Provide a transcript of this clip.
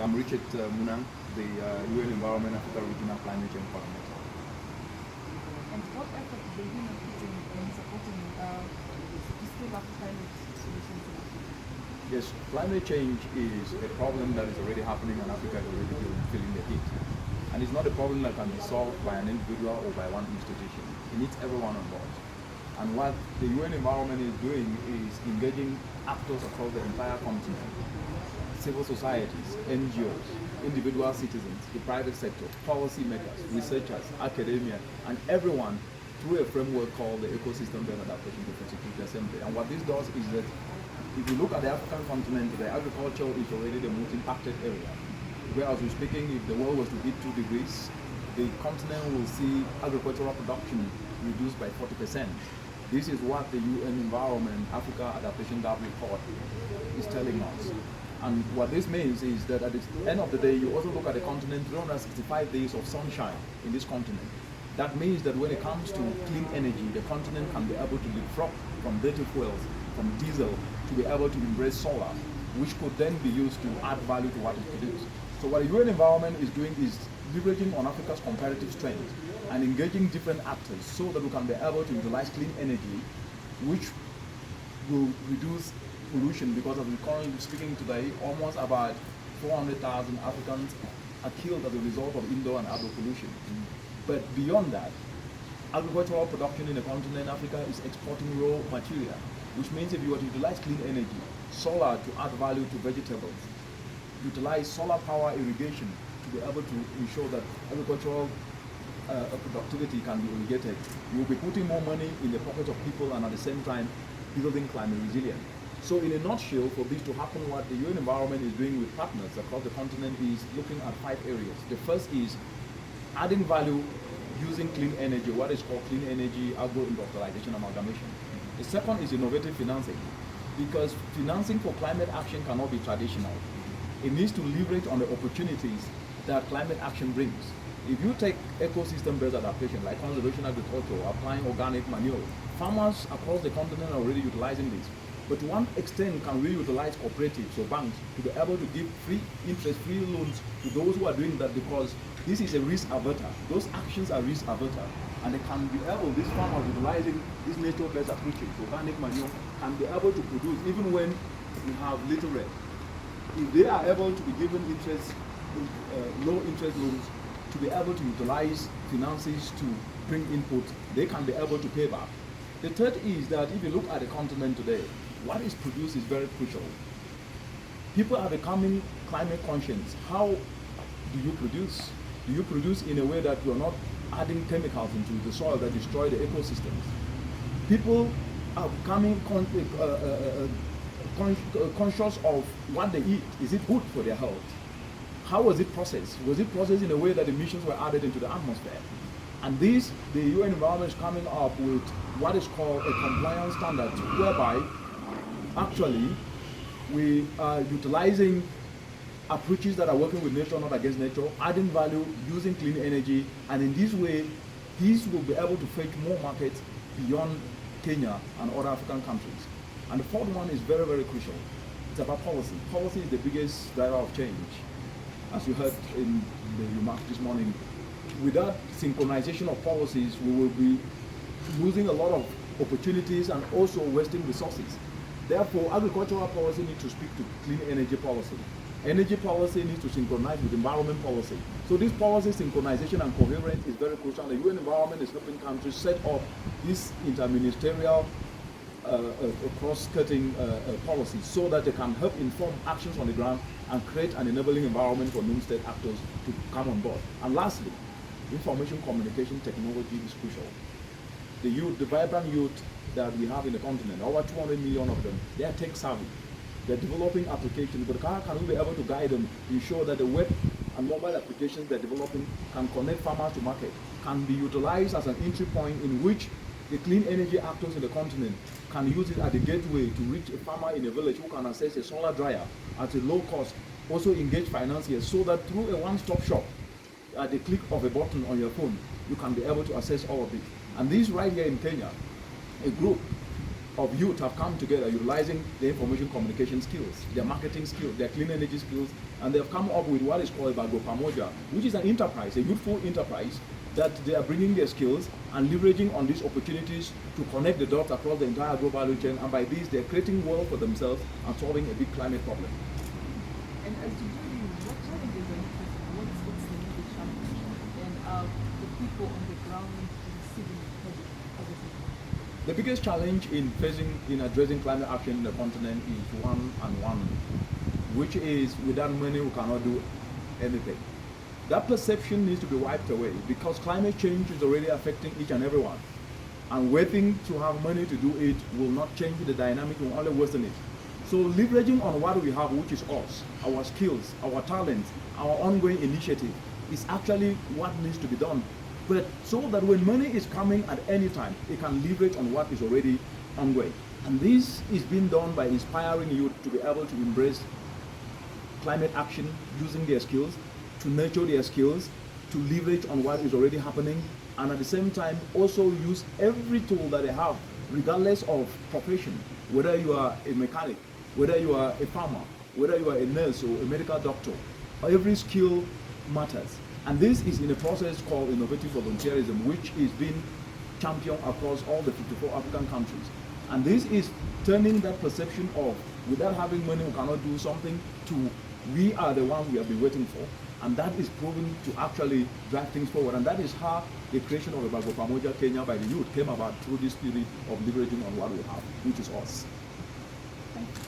I'm Richard Munang, the UN Environment Africa Regional Climate Change Coordinator. And what effort do you have put in supporting to scale up climate solutions in Africa? Yes, climate change is a problem that is already happening and Africa is already feeling the heat. And it's not a problem that can be solved by an individual or by one institution. It needs everyone on board. And what the UN Environment is doing is engaging actors across the entire continent, civil societies, NGOs, individual citizens, the private sector, policy makers, researchers, academia, and everyone through a framework called the Ecosystem-Based Adaptation to Food Security Assembly. And what this does is that if you look at the African continent, the agriculture is already the most impacted area. Whereas we're speaking, if the world was to hit 2 degrees, the continent will see agricultural production reduced by 40%. This is what the UN Environment Africa Adaptation Gap Report is telling us. And what this means is that at the end of the day, you also look at the continent, 365 days of sunshine in this continent. That means that when it comes to clean energy, the continent can be able to leapfrog from dirty fuels, from diesel, to be able to embrace solar, which could then be used to add value to what is produced. So what the UN Environment is doing is leveraging on Africa's comparative strength and engaging different actors so that we can be able to utilize clean energy, which will reduce pollution, because as we're currently speaking today, almost about 400,000 Africans are killed as a result of indoor and outdoor pollution. But beyond that, agricultural production in the continent Africa is exporting raw material, which means if you were to utilize clean energy, solar to add value to vegetables, utilize solar power irrigation to be able to ensure that agricultural productivity can be irrigated, you will be putting more money in the pockets of people and at the same time building climate resilience. So in a nutshell, for this to happen, what the UN Environment is doing with partners across the continent is looking at 5 areas. The first is adding value using clean energy, what is called clean energy agro-industrialization amalgamation. The second is innovative financing, because financing for climate action cannot be traditional. It needs to leverage on the opportunities that climate action brings. If you take ecosystem-based adaptation, like conservation agriculture, applying organic manure, farmers across the continent are already utilizing this. But to one extent, can we utilize cooperatives or banks to be able to give free interest-free loans to those who are doing that, because this is a risk averter. Those actions are risk averter. And they can be able, these farmers utilizing these nature-based approaches, organic manure, can be able to produce even when we have little rain. If they are able to be given interest, low interest loans, to be able to utilize finances to bring input, they can be able to pay back. The third is that if you look at the continent today, what is produced is very crucial. People are becoming climate conscious. How do you produce? Do you produce in a way that you are not adding chemicals into the soil that destroy the ecosystems? People are becoming conscious of what they eat. Is it good for their health? How was it processed? Was it processed in a way that emissions were added into the atmosphere? And this, the UN Environment is coming up with what is called a compliance standard, whereby actually we are utilizing approaches that are working with nature, not against nature, adding value, using clean energy, and in this way, these will be able to fetch more markets beyond Kenya and other African countries. And the fourth one is very, very crucial. It's about policy. Policy is the biggest driver of change. As you heard in the remarks this morning, without synchronization of policies, we will be losing a lot of opportunities and also wasting resources. Therefore, agricultural policy needs to speak to clean energy policy. Energy policy needs to synchronize with environment policy. So this policy synchronization and coherence is very crucial. The UN Environment is helping countries set up this interministerial cross-cutting policies so that they can help inform actions on the ground and create an enabling environment for non-state actors to come on board. And lastly, information communication technology is crucial. The youth, the vibrant youth that we have in the continent, over 200 million of them, they are tech savvy. They're developing applications, but how can we be able to guide them, ensure that the web and mobile applications they're developing can connect farmers to market, can be utilized as an entry point in which the clean energy actors in the continent can use it as a gateway to reach a farmer in a village who can access a solar dryer at a low cost, also engage financiers, so that through a one-stop shop, at the click of a button on your phone, you can be able to access all of it. And this right here in Kenya, a group of youth have come together utilizing their information communication skills, their marketing skills, their clean energy skills, and they have come up with what is called Bago Pamoja, which is an enterprise, a youthful enterprise that they are bringing their skills and leveraging on these opportunities to connect the dots across the entire global value chain, and by this they're creating wealth for themselves and solving a big climate problem. And as you do this, what challenges are you facing? What's the biggest challenge? And the people on the ground receiving credit as a citizen? The biggest challenge in addressing climate action in the continent is one, which is without money we cannot do anything. That perception needs to be wiped away because climate change is already affecting each and every one. And waiting to have money to do it will not change the dynamic, will only worsen it. So leveraging on what we have, which is us, our skills, our talents, our ongoing initiative, is actually what needs to be done. But so that when money is coming at any time, it can leverage on what is already ongoing. And this is being done by inspiring youth to be able to embrace climate action using their skills, to nurture their skills, to leverage on what is already happening, and at the same time also use every tool that they have, regardless of profession, whether you are a mechanic, whether you are a farmer, whether you are a nurse or a medical doctor. Every skill matters. And this is in a process called innovative volunteerism, which is being championed across all the 54 African countries. And this is turning that perception of without having money we cannot do something to we are the ones we have been waiting for. And that is proven to actually drive things forward. And that is how the creation of the Bago Pamoja Kenya by the youth came about, through this spirit of leveraging on what we have, which is us. Thank you.